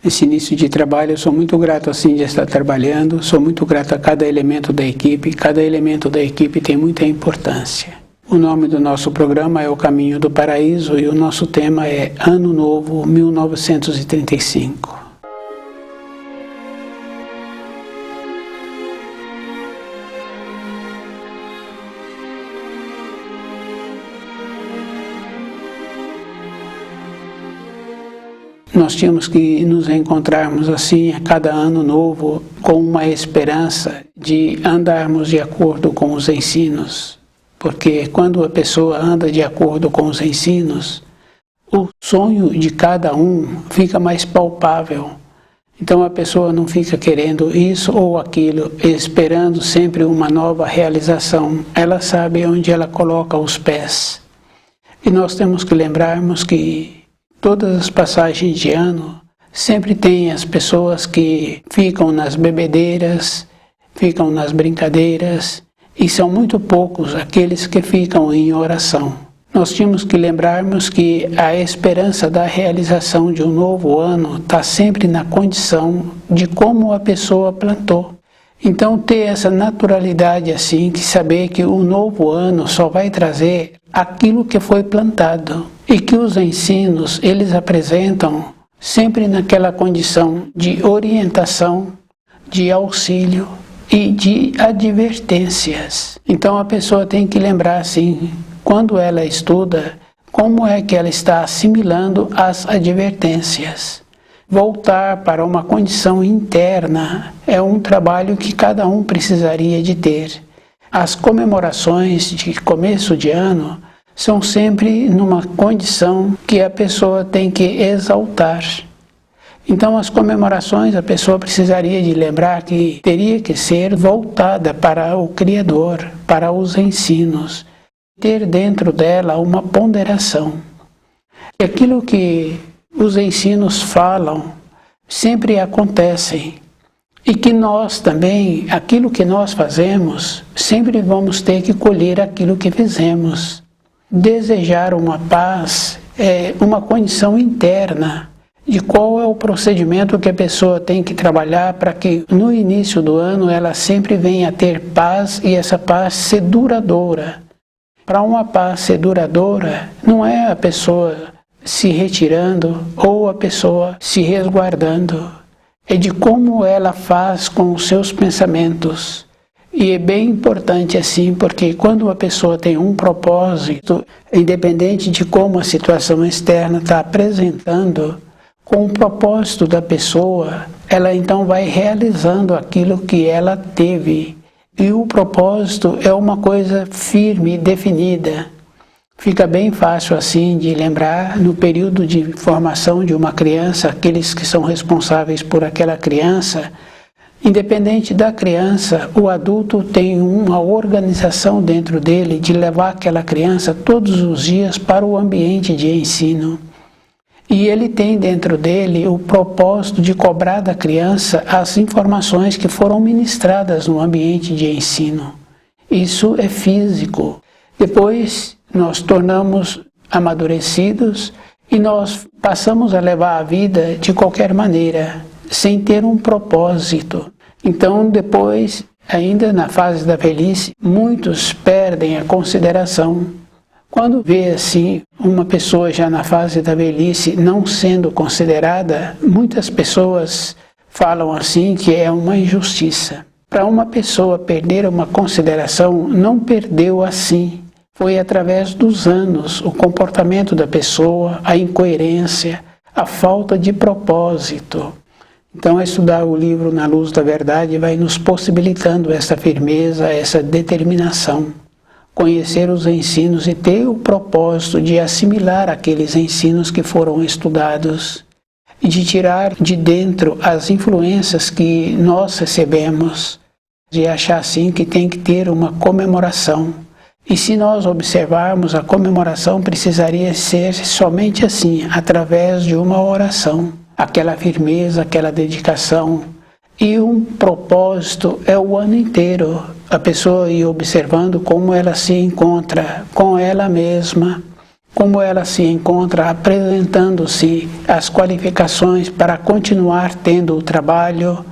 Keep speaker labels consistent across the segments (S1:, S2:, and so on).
S1: esse início de trabalho. Eu sou muito grato assim de estar trabalhando, sou muito grato a cada elemento da equipe tem muita importância. O nome do nosso programa é O Caminho do Paraíso e o nosso tema é Ano Novo 1935. Nós tínhamos que nos encontrarmos assim a cada ano novo com uma esperança de andarmos de acordo com os ensinos. Porque quando a pessoa anda de acordo com os ensinos, o sonho de cada um fica mais palpável. Então a pessoa não fica querendo isso ou aquilo, esperando sempre uma nova realização. Ela sabe onde ela coloca os pés. E nós temos que lembrarmos que todas as passagens de ano sempre tem as pessoas que ficam nas bebedeiras, ficam nas brincadeiras, e são muito poucos aqueles que ficam em oração. Nós tínhamos que lembrarmos que a esperança da realização de um novo ano está sempre na condição de como a pessoa plantou. Então ter essa naturalidade assim, que saber que o novo ano só vai trazer aquilo que foi plantado e que os ensinos eles apresentam sempre naquela condição de orientação, de auxílio e de advertências. Então a pessoa tem que lembrar assim, quando ela estuda, como é que ela está assimilando as advertências. Voltar para uma condição interna é um trabalho que cada um precisaria de ter. As comemorações de começo de ano são sempre numa condição que a pessoa tem que exaltar. Então as comemorações a pessoa precisaria de lembrar que teria que ser voltada para o Criador, para os ensinos, ter dentro dela uma ponderação. E aquilo que os ensinos falam sempre acontecem. E que nós também, aquilo que nós fazemos, sempre vamos ter que colher aquilo que fizemos. Desejar uma paz é uma condição interna de qual é o procedimento que a pessoa tem que trabalhar para que no início do ano ela sempre venha a ter paz e essa paz ser duradoura. Para uma paz ser duradoura, não é a pessoa se retirando ou a pessoa se resguardando. É de como ela faz com os seus pensamentos. E é bem importante assim, porque quando a pessoa tem um propósito, independente de como a situação externa está apresentando, com o propósito da pessoa, ela então vai realizando aquilo que ela teve. E o propósito é uma coisa firme, definida. Fica bem fácil assim de lembrar no período de formação de uma criança, aqueles que são responsáveis por aquela criança, independente da criança, o adulto tem uma organização dentro dele de levar aquela criança todos os dias para o ambiente de ensino. E ele tem dentro dele o propósito de cobrar da criança as informações que foram ministradas no ambiente de ensino. Isso é físico. Depois nós tornamos amadurecidos e nós passamos a levar a vida de qualquer maneira, sem ter um propósito. Então depois, ainda na fase da velhice, muitos perdem a consideração. Quando vê assim uma pessoa já na fase da velhice não sendo considerada, muitas pessoas falam assim que é uma injustiça. Para uma pessoa perder uma consideração, não perdeu assim. Foi através dos anos, o comportamento da pessoa, a incoerência, a falta de propósito. Então, estudar o livro Na Luz da Verdade vai nos possibilitando essa firmeza, essa determinação. Conhecer os ensinos e ter o propósito de assimilar aqueles ensinos que foram estudados e de tirar de dentro as influências que nós recebemos, de achar assim que tem que ter uma comemoração. E se nós observarmos, a comemoração precisaria ser somente assim, através de uma oração. Aquela firmeza, aquela dedicação. E um propósito é o ano inteiro. A pessoa ir observando como ela se encontra com ela mesma como ela se encontra apresentando-se as qualificações para continuar tendo o trabalho.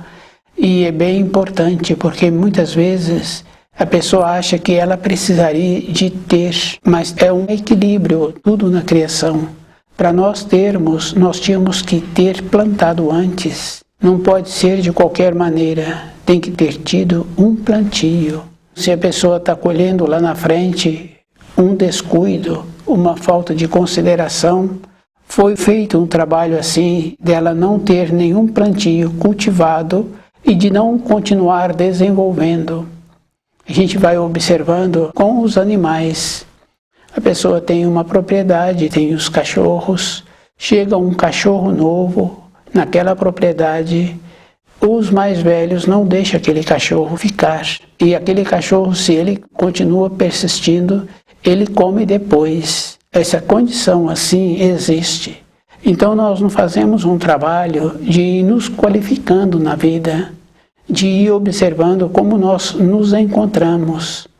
S1: E é bem importante, porque muitas vezes a pessoa acha que ela precisaria de ter, mas é um equilíbrio, tudo na criação. Para nós termos, nós tínhamos que ter plantado antes. Não pode ser de qualquer maneira, tem que ter tido um plantio. Se a pessoa está colhendo lá na frente um descuido, uma falta de consideração, foi feito um trabalho assim, dela não ter nenhum plantio cultivado e de não continuar desenvolvendo. A gente vai observando com os animais. A pessoa tem uma propriedade, tem os cachorros, chega um cachorro novo naquela propriedade, os mais velhos não deixam aquele cachorro ficar. E aquele cachorro, se ele continua persistindo, ele come depois. Essa condição assim existe. Então nós não fazemos um trabalho de ir nos qualificando na vida, de ir observando como nós nos encontramos.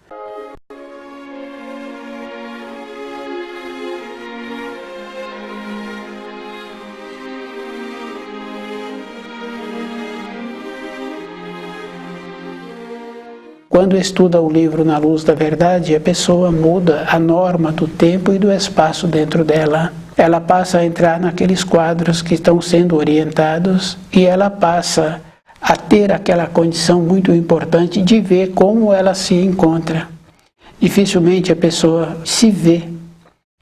S1: Quando estuda o livro Na Luz da Verdade, a pessoa muda a norma do tempo e do espaço dentro dela. Ela passa a entrar naqueles quadros que estão sendo orientados e ela passa a ter aquela condição muito importante de ver como ela se encontra. Dificilmente a pessoa se vê.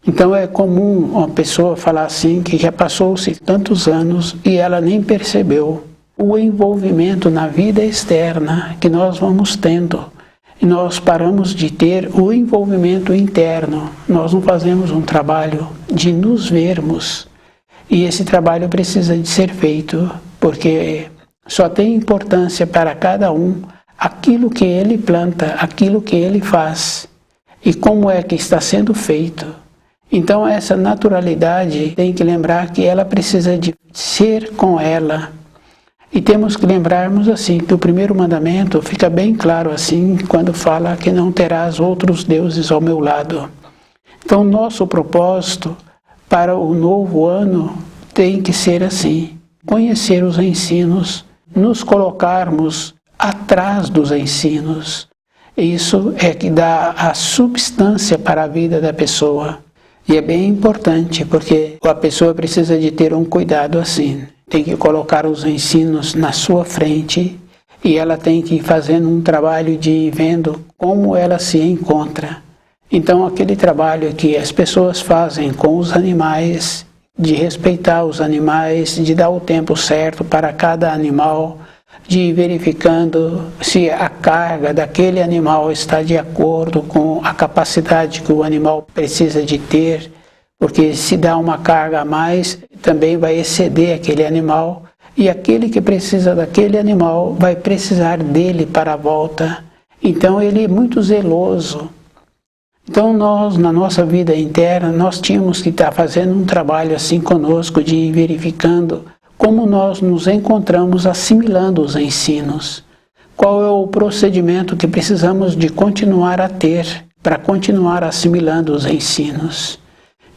S1: Então é comum uma pessoa falar assim que já passou-se tantos anos e ela nem percebeu o envolvimento na vida externa que nós vamos tendo. E nós paramos de ter o envolvimento interno. Nós não fazemos um trabalho de nos vermos. E esse trabalho precisa de ser feito, porque só tem importância para cada um aquilo que ele planta, aquilo que ele faz e como é que está sendo feito. Então essa naturalidade tem que lembrar que ela precisa de ser com ela. E temos que lembrarmos assim, que o primeiro mandamento fica bem claro assim, quando fala que não terás outros deuses ao meu lado. Então nosso propósito para o novo ano tem que ser assim, conhecer os ensinos, nos colocarmos atrás dos ensinos. Isso é que dá a substância para a vida da pessoa. E é bem importante, porque a pessoa precisa de ter um cuidado assim. Tem que colocar os ensinos na sua frente e ela tem que ir fazendo um trabalho de ir vendo como ela se encontra. Então aquele trabalho que as pessoas fazem com os animais, de respeitar os animais, de dar o tempo certo para cada animal, de ir verificando se a carga daquele animal está de acordo com a capacidade que o animal precisa de ter, porque se dá uma carga a mais, também vai exceder aquele animal, e aquele que precisa daquele animal vai precisar dele para a volta. Então ele é muito zeloso. Então nós, na nossa vida interna, nós tínhamos que estar fazendo um trabalho assim conosco, de ir verificando como nós nos encontramos assimilando os ensinos. Qual é o procedimento que precisamos de continuar a ter para continuar assimilando os ensinos.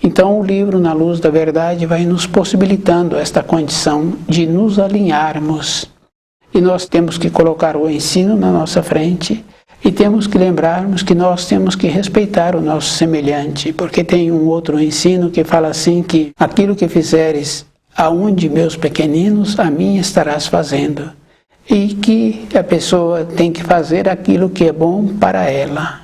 S1: Então o livro Na Luz da Verdade vai nos possibilitando esta condição de nos alinharmos. E nós temos que colocar o ensino na nossa frente e temos que lembrarmos que nós temos que respeitar o nosso semelhante, porque tem um outro ensino que fala assim que aquilo que fizeres a um de meus pequeninos, a mim estarás fazendo. E que a pessoa tem que fazer aquilo que é bom para ela.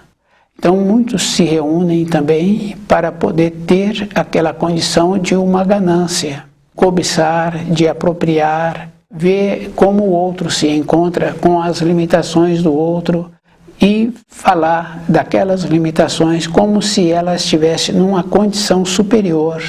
S1: Então muitos se reúnem também para poder ter aquela condição de uma ganância, cobiçar, de apropriar, ver como o outro se encontra com as limitações do outro e falar daquelas limitações como se ela estivesse numa condição superior.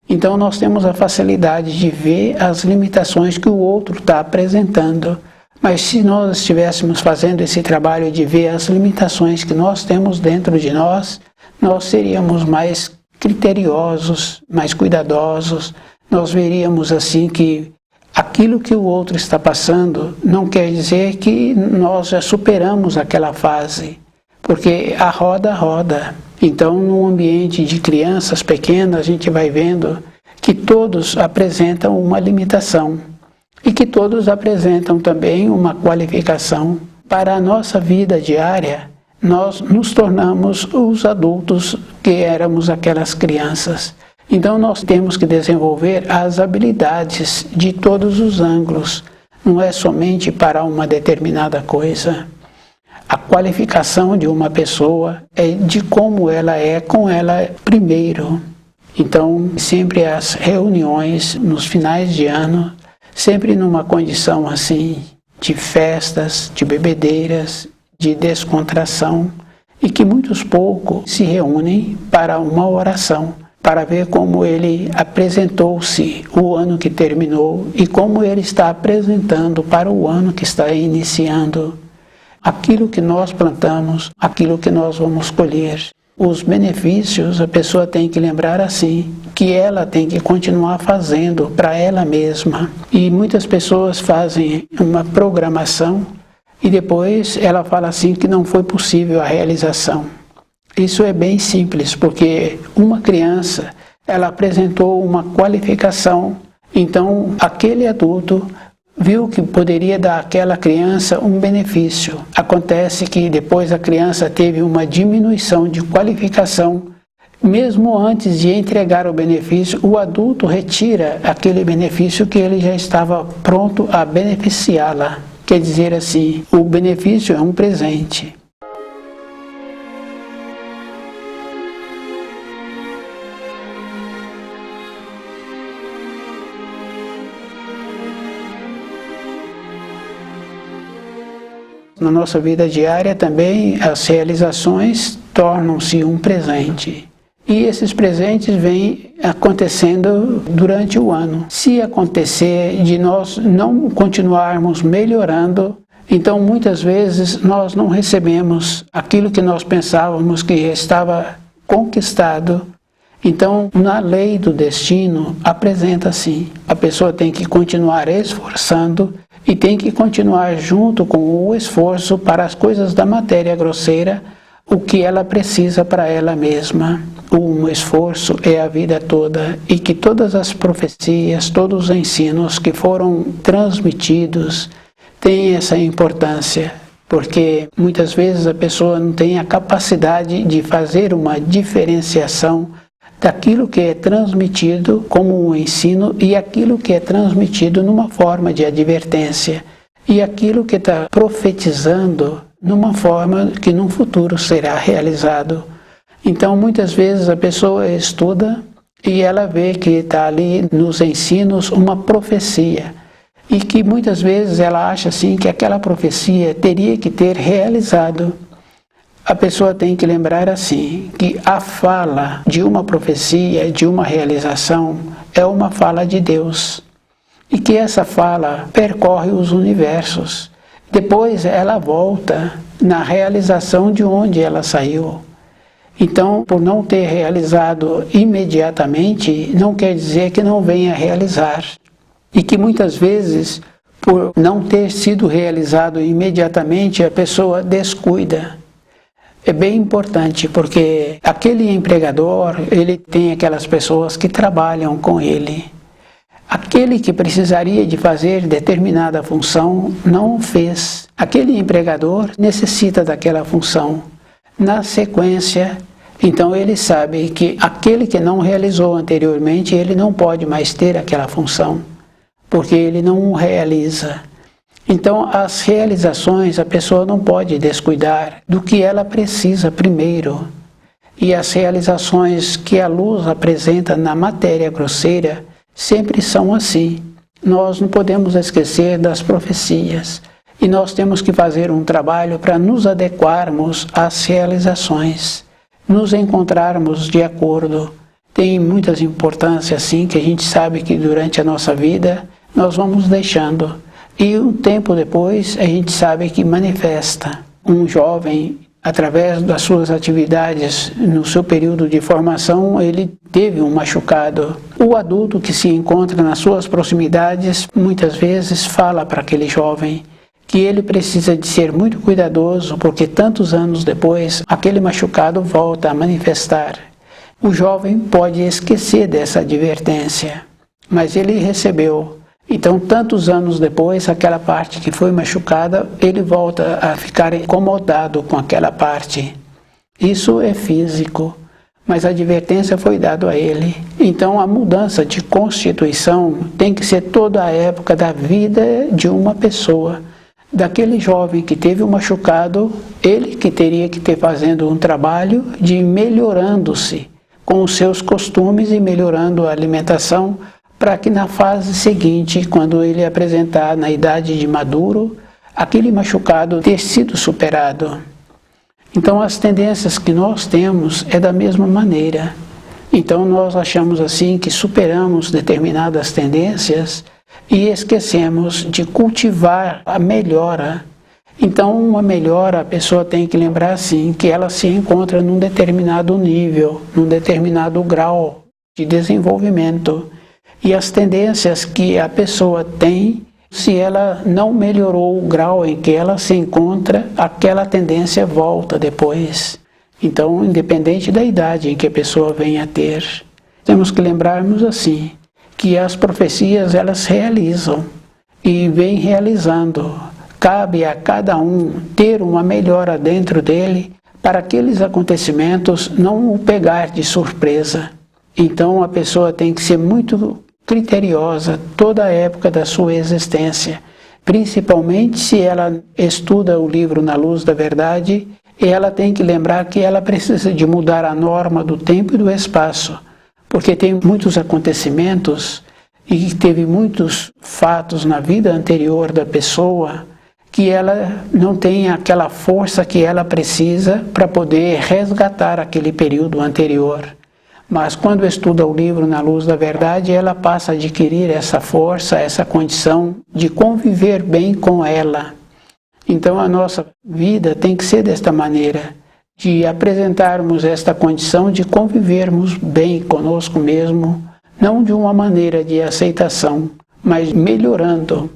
S1: Então nós temos a facilidade de ver as limitações que o outro está apresentando. Mas se nós estivéssemos fazendo esse trabalho de ver as limitações que nós temos dentro de nós, nós seríamos mais criteriosos, mais cuidadosos. Nós veríamos assim que aquilo que o outro está passando não quer dizer que nós já superamos aquela fase. Porque a roda roda. Então, num ambiente de crianças pequenas, a gente vai vendo que todos apresentam uma limitação e que todos apresentam também uma qualificação. Para a nossa vida diária, nós nos tornamos os adultos que éramos aquelas crianças. Então, nós temos que desenvolver as habilidades de todos os ângulos, não é somente para uma determinada coisa. A qualificação de uma pessoa é de como ela é com ela primeiro. Então, sempre as reuniões nos finais de ano, sempre numa condição assim, de festas, de bebedeiras, de descontração, e que muitos poucos se reúnem para uma oração, para ver como ele apresentou-se o ano que terminou e como ele está apresentando para o ano que está iniciando. Aquilo que nós plantamos, aquilo que nós vamos colher. Os benefícios, a pessoa tem que lembrar assim, que ela tem que continuar fazendo para ela mesma. E muitas pessoas fazem uma programação e depois ela fala assim que não foi possível a realização. Isso é bem simples, porque uma criança, ela apresentou uma qualificação, então aquele adulto viu que poderia dar àquela criança um benefício. Acontece que depois a criança teve uma diminuição de qualificação. Mesmo antes de entregar o benefício, o adulto retira aquele benefício que ele já estava pronto a beneficiá-la. Quer dizer assim, o benefício é um presente. Na nossa vida diária também as realizações tornam-se um presente. E esses presentes vêm acontecendo durante o ano. Se acontecer de nós não continuarmos melhorando, então muitas vezes nós não recebemos aquilo que nós pensávamos que estava conquistado. Então, na lei do destino, apresenta assim, a pessoa tem que continuar esforçando e tem que continuar junto com o esforço para as coisas da matéria grosseira, o que ela precisa para ela mesma. O esforço é a vida toda e que todas as profecias, todos os ensinos que foram transmitidos têm essa importância, porque muitas vezes a pessoa não tem a capacidade de fazer uma diferenciação daquilo que é transmitido como um ensino e aquilo que é transmitido numa forma de advertência e aquilo que está profetizando numa forma que no futuro será realizado. Então muitas vezes a pessoa estuda e ela vê que está ali nos ensinos uma profecia e que muitas vezes ela acha assim que aquela profecia teria que ter realizado. A pessoa tem que lembrar assim, que a fala de uma profecia, de uma realização, é uma fala de Deus. E que essa fala percorre os universos. Depois ela volta na realização de onde ela saiu. Então, por não ter realizado imediatamente, não quer dizer que não venha realizar. E que muitas vezes, por não ter sido realizado imediatamente, a pessoa descuida. É bem importante, porque aquele empregador, ele tem aquelas pessoas que trabalham com ele. Aquele que precisaria de fazer determinada função, não o fez. Aquele empregador necessita daquela função. Na sequência, então ele sabe que aquele que não realizou anteriormente, ele não pode mais ter aquela função, porque ele não o realiza. Então, as realizações, a pessoa não pode descuidar do que ela precisa primeiro. E as realizações que a luz apresenta na matéria grosseira sempre são assim. Nós não podemos esquecer das profecias. E nós temos que fazer um trabalho para nos adequarmos às realizações, nos encontrarmos de acordo. Tem muitas importâncias assim que a gente sabe que durante a nossa vida nós vamos deixando. E um tempo depois a gente sabe que manifesta. Um jovem, através das suas atividades no seu período de formação, ele teve um machucado. O adulto que se encontra nas suas proximidades muitas vezes fala para aquele jovem que ele precisa de ser muito cuidadoso, porque tantos anos depois, aquele machucado volta a manifestar. O jovem pode esquecer dessa advertência, mas ele recebeu. Então, tantos anos depois, aquela parte que foi machucada, ele volta a ficar incomodado com aquela parte. Isso é físico, mas a advertência foi dada a ele. Então, a mudança de constituição tem que ser toda a época da vida de uma pessoa. Daquele jovem que teve um machucado, ele que teria que ter fazendo um trabalho de melhorando-se com os seus costumes e melhorando a alimentação, para que na fase seguinte, quando ele apresentar na idade de maduro, aquele machucado ter sido superado. Então as tendências que nós temos é da mesma maneira. Então nós achamos assim que superamos determinadas tendências e esquecemos de cultivar a melhora. Então uma melhora, a pessoa tem que lembrar assim, que ela se encontra num determinado nível, num determinado grau de desenvolvimento. E as tendências que a pessoa tem, se ela não melhorou o grau em que ela se encontra, aquela tendência volta depois. Então, independente da idade em que a pessoa venha a ter, temos que lembrarmos assim, que as profecias elas realizam e vêm realizando. Cabe a cada um ter uma melhora dentro dele para aqueles acontecimentos não o pegar de surpresa. Então a pessoa tem que ser muito criteriosa toda a época da sua existência, principalmente se ela estuda o livro Na Luz da Verdade, e ela tem que lembrar que ela precisa de mudar a norma do tempo e do espaço, porque tem muitos acontecimentos e teve muitos fatos na vida anterior da pessoa que ela não tem aquela força que ela precisa para poder resgatar aquele período anterior. Mas quando estuda o livro Na Luz da Verdade, ela passa a adquirir essa força, essa condição de conviver bem com ela. Então a nossa vida tem que ser desta maneira, de apresentarmos esta condição de convivermos bem conosco mesmo, não de uma maneira de aceitação, mas melhorando.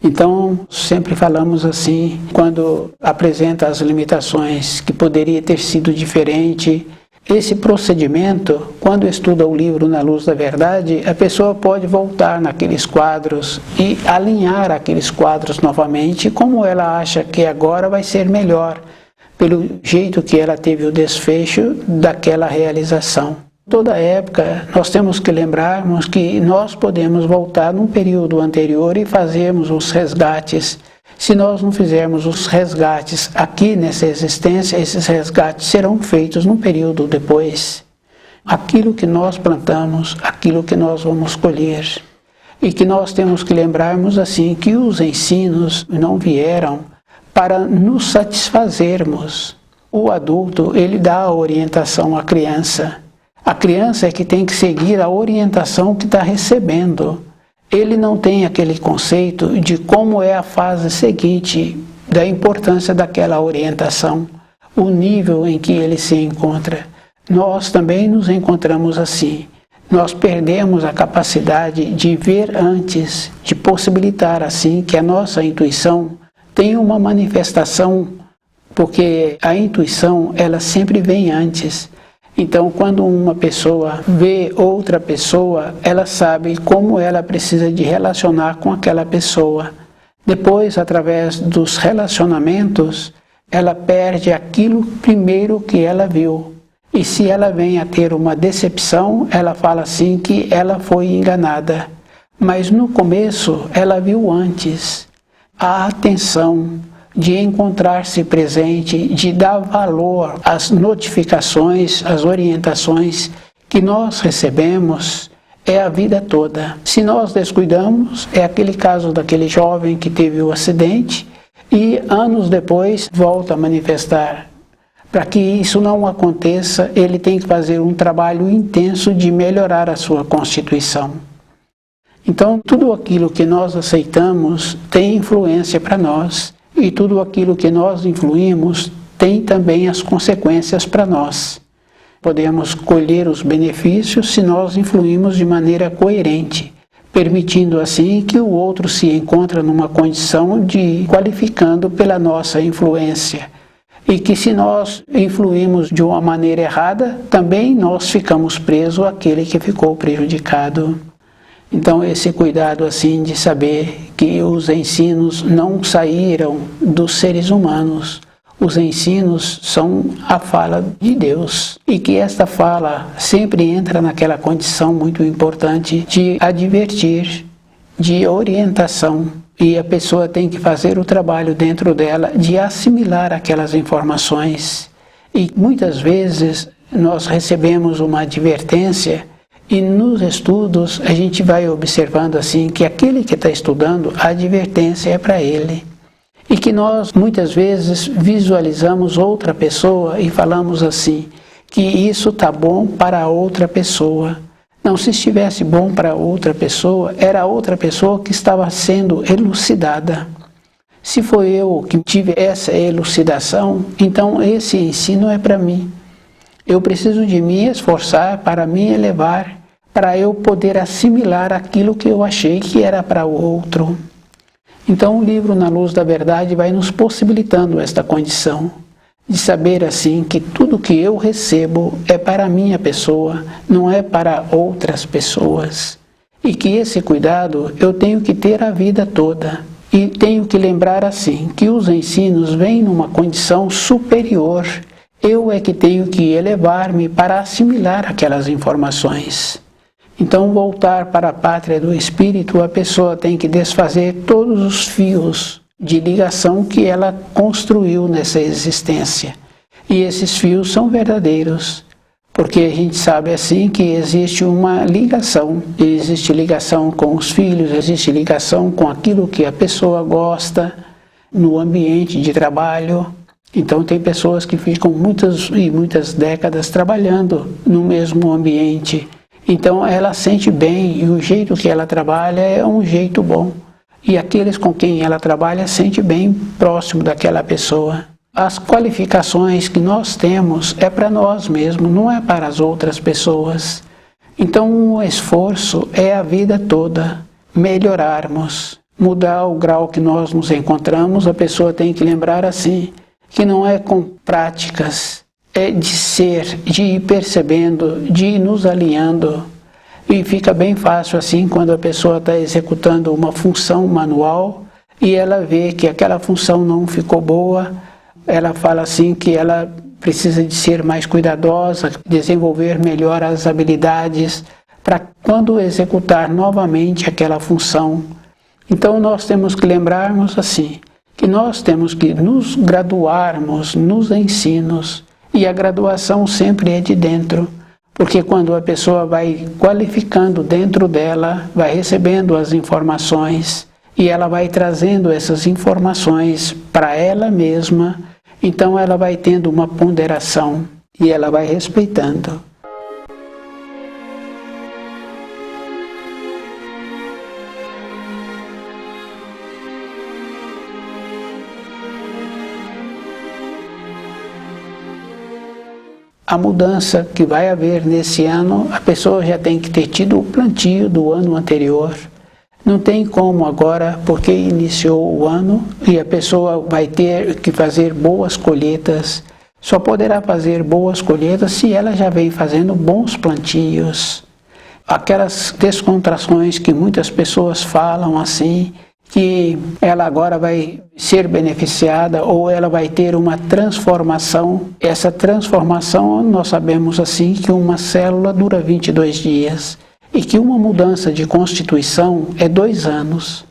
S1: Então, sempre falamos assim, quando apresenta as limitações, que poderia ter sido diferente. Esse procedimento, quando estuda o livro Na Luz da Verdade, a pessoa pode voltar naqueles quadros e alinhar aqueles quadros novamente, como ela acha que agora vai ser melhor, pelo jeito que ela teve o desfecho daquela realização. Toda época, nós temos que lembrarmos que nós podemos voltar num período anterior e fazermos os resgates. Se nós não fizermos os resgates aqui nessa existência, esses resgates serão feitos num período depois. Aquilo que nós plantamos, aquilo que nós vamos colher. E que nós temos que lembrarmos assim, que os ensinos não vieram para nos satisfazermos. O adulto, ele dá a orientação à criança. A criança é que tem que seguir a orientação que está recebendo. Ele não tem aquele conceito de como é a fase seguinte, da importância daquela orientação, o nível em que ele se encontra. Nós também nos encontramos assim. Nós perdemos a capacidade de ver antes, de possibilitar assim que a nossa intuição tenha uma manifestação, porque a intuição ela sempre vem antes. Então, quando uma pessoa vê outra pessoa, ela sabe como ela precisa de relacionar com aquela pessoa. Depois, através dos relacionamentos, ela perde aquilo primeiro que ela viu. E se ela vem a ter uma decepção, ela fala assim que ela foi enganada. Mas no começo, ela viu antes a atenção de encontrar-se presente, de dar valor às notificações, às orientações que nós recebemos, é a vida toda. Se nós descuidamos, é aquele caso daquele jovem que teve o acidente e anos depois volta a manifestar. Para que isso não aconteça, ele tem que fazer um trabalho intenso de melhorar a sua constituição. Então, tudo aquilo que nós aceitamos tem influência para nós. e tudo aquilo que nós influímos tem também as consequências para nós. Podemos colher os benefícios se nós influímos de maneira coerente, permitindo assim que o outro se encontre numa condição de qualificando pela nossa influência. E que se nós influímos de uma maneira errada, também nós ficamos presos àquele que ficou prejudicado. Então esse cuidado assim de saber que os ensinos não saíram dos seres humanos. Os ensinos são a fala de Deus e que esta fala sempre entra naquela condição muito importante de advertir, de orientação, e a pessoa tem que fazer o trabalho dentro dela de assimilar aquelas informações. E muitas vezes nós recebemos uma advertência e nos estudos a gente vai observando assim que aquele que está estudando, a advertência é para ele. E que nós muitas vezes visualizamos outra pessoa e falamos assim, que isso está bom para outra pessoa. Não, se estivesse bom para outra pessoa, era a outra pessoa que estava sendo elucidada. Se foi eu que tive essa elucidação, então esse ensino é para mim. Eu preciso de me esforçar para me elevar, para eu poder assimilar aquilo que eu achei que era para o outro. Então o livro Na Luz da Verdade vai nos possibilitando esta condição de saber assim que tudo que eu recebo é para a minha pessoa, não é para outras pessoas. E que esse cuidado eu tenho que ter a vida toda. E tenho que lembrar assim, que os ensinos vêm numa condição superior. Eu é que tenho que elevar-me para assimilar aquelas informações. Então, voltar para a pátria do Espírito, a pessoa tem que desfazer todos os fios de ligação que ela construiu nessa existência. E esses fios são verdadeiros, porque a gente sabe assim que existe uma ligação. Existe ligação com os filhos, existe ligação com aquilo que a pessoa gosta no ambiente de trabalho. Então tem pessoas que ficam muitas e muitas décadas trabalhando no mesmo ambiente. Então ela sente bem e o jeito que ela trabalha é um jeito bom. E aqueles com quem ela trabalha sente bem próximo daquela pessoa. As qualificações que nós temos é para nós mesmos, não é para as outras pessoas. Então o esforço é a vida toda, melhorarmos, mudar o grau que nós nos encontramos. A pessoa tem que lembrar assim, que não é com práticas, é de ser, de ir percebendo, de ir nos alinhando. E fica bem fácil assim quando a pessoa está executando uma função manual e ela vê que aquela função não ficou boa, ela fala assim que ela precisa de ser mais cuidadosa, desenvolver melhor as habilidades para quando executar novamente aquela função. Então nós temos que lembrarmos assim, que nós temos que nos graduarmos nos ensinos. E a graduação sempre é de dentro, porque quando a pessoa vai qualificando dentro dela, vai recebendo as informações e ela vai trazendo essas informações para ela mesma, então ela vai tendo uma ponderação e ela vai respeitando. A mudança que vai haver nesse ano, a pessoa já tem que ter tido o plantio do ano anterior. Não tem como agora, porque iniciou o ano e a pessoa vai ter que fazer boas colheitas. Só poderá fazer boas colheitas se ela já vem fazendo bons plantios. Aquelas descontrações que muitas pessoas falam assim, que ela agora vai ser beneficiada ou ela vai ter uma transformação. Essa transformação, nós sabemos assim que uma célula dura 22 dias e que uma mudança de constituição é 2 anos.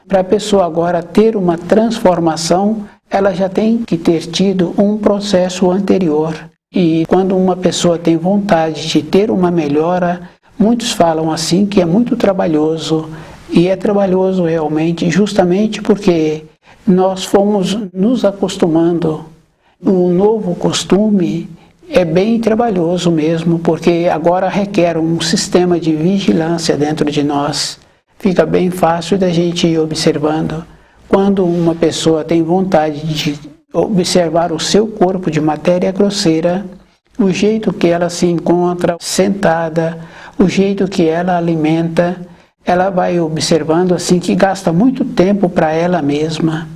S1: Para a pessoa agora ter uma transformação, ela já tem que ter tido um processo anterior. E quando uma pessoa tem vontade de ter uma melhora, muitos falam assim que é muito trabalhoso. E é trabalhoso realmente, justamente porque nós fomos nos acostumando. O novo costume é bem trabalhoso mesmo, porque agora requer um sistema de vigilância dentro de nós. Fica bem fácil da gente ir observando. quando uma pessoa tem vontade de observar o seu corpo de matéria grosseira, o jeito que ela se encontra sentada, o jeito que ela alimenta, ela vai observando assim que gasta muito tempo para ela mesma.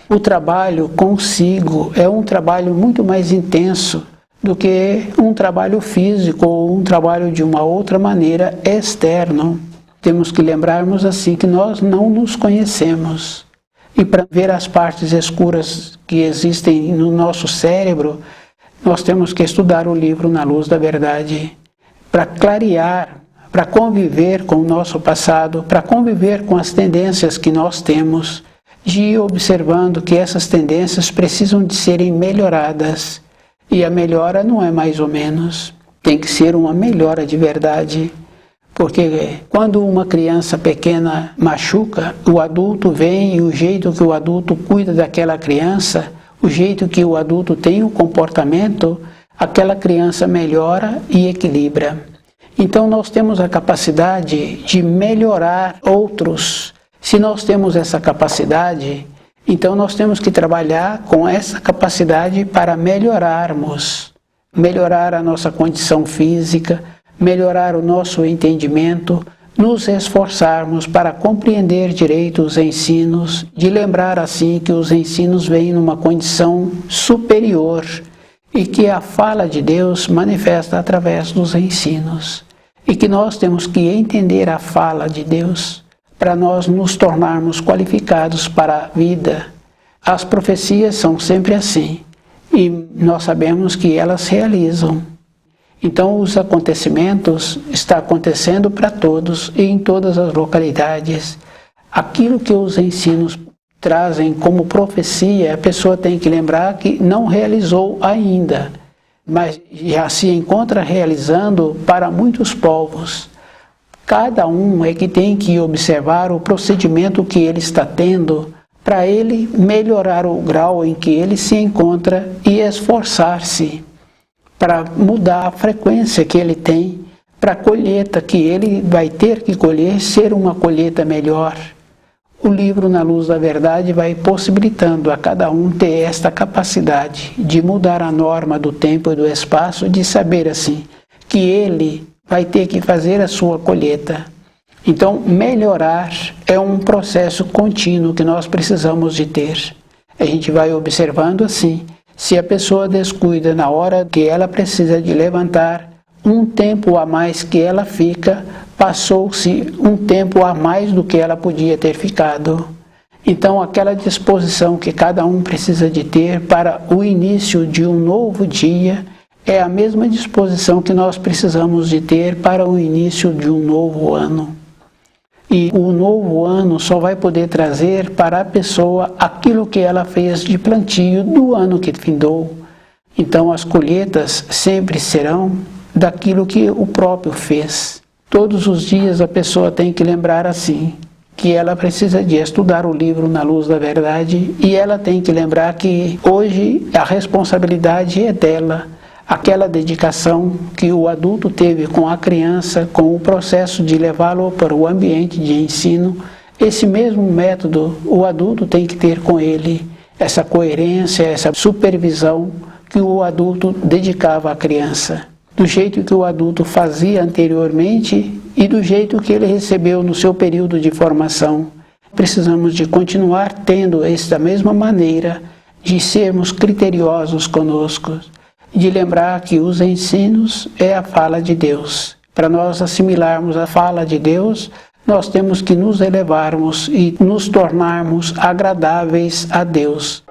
S1: O trabalho consigo é um trabalho muito mais intenso do que um trabalho físico ou um trabalho de uma outra maneira externo. Temos que lembrarmos assim que nós não nos conhecemos. E para ver as partes escuras que existem no nosso cérebro, nós temos que estudar o livro Na Luz da Verdade, para clarear, para conviver com o nosso passado, para conviver com as tendências que nós temos, de ir observando que essas tendências precisam de serem melhoradas. E a melhora não é mais ou menos, tem que ser uma melhora de verdade. Porque quando uma criança pequena machuca, o adulto vem e o jeito que o adulto cuida daquela criança, o jeito que o adulto tem o comportamento, aquela criança melhora e equilibra. Então nós temos a capacidade de melhorar outros. Se nós temos essa capacidade, então nós temos que trabalhar com essa capacidade para melhorarmos. Melhorar a nossa condição física, melhorar o nosso entendimento, nos esforçarmos para compreender direito os ensinos, de lembrar assim que os ensinos vêm numa condição superior e que a fala de Deus manifesta através dos ensinos. E que nós temos que entender a fala de Deus para nós nos tornarmos qualificados para a vida. As profecias são sempre assim e nós sabemos que elas realizam. Então os acontecimentos estão acontecendo para todos e em todas as localidades. Aquilo que os ensinos trazem como profecia, a pessoa tem que lembrar que não realizou ainda, mas já se encontra realizando para muitos povos. Cada um é que tem que observar o procedimento que ele está tendo para ele melhorar o grau em que ele se encontra e esforçar-se para mudar a frequência que ele tem, para a colheita que ele vai ter que colher ser uma colheita melhor. O livro Na Luz da Verdade vai possibilitando a cada um ter esta capacidade de mudar a norma do tempo e do espaço, de saber assim que ele vai ter que fazer a sua colheita. Então, melhorar é um processo contínuo que nós precisamos de ter. A gente vai observando assim, se a pessoa descuida na hora que ela precisa de levantar, um tempo a mais que ela fica, passou-se um tempo a mais do que ela podia ter ficado. Então, aquela disposição que cada um precisa de ter para o início de um novo dia é a mesma disposição que nós precisamos de ter para o início de um novo ano. E o novo ano só vai poder trazer para a pessoa aquilo que ela fez de plantio do ano que findou. Então as colheitas sempre serão daquilo que o próprio fez. Todos os dias a pessoa tem que lembrar assim, que ela precisa de estudar o livro Na Luz da Verdade e ela tem que lembrar que hoje a responsabilidade é dela. Aquela dedicação que o adulto teve com a criança, com o processo de levá-lo para o ambiente de ensino, esse mesmo método o adulto tem que ter com ele, essa coerência, essa supervisão que o adulto dedicava à criança. Do jeito que o adulto fazia anteriormente e do jeito que ele recebeu no seu período de formação. Precisamos de continuar tendo esta mesma maneira de sermos criteriosos conosco, de lembrar que os ensinos é a fala de Deus. Para nós assimilarmos a fala de Deus, nós temos que nos elevarmos e nos tornarmos agradáveis a Deus.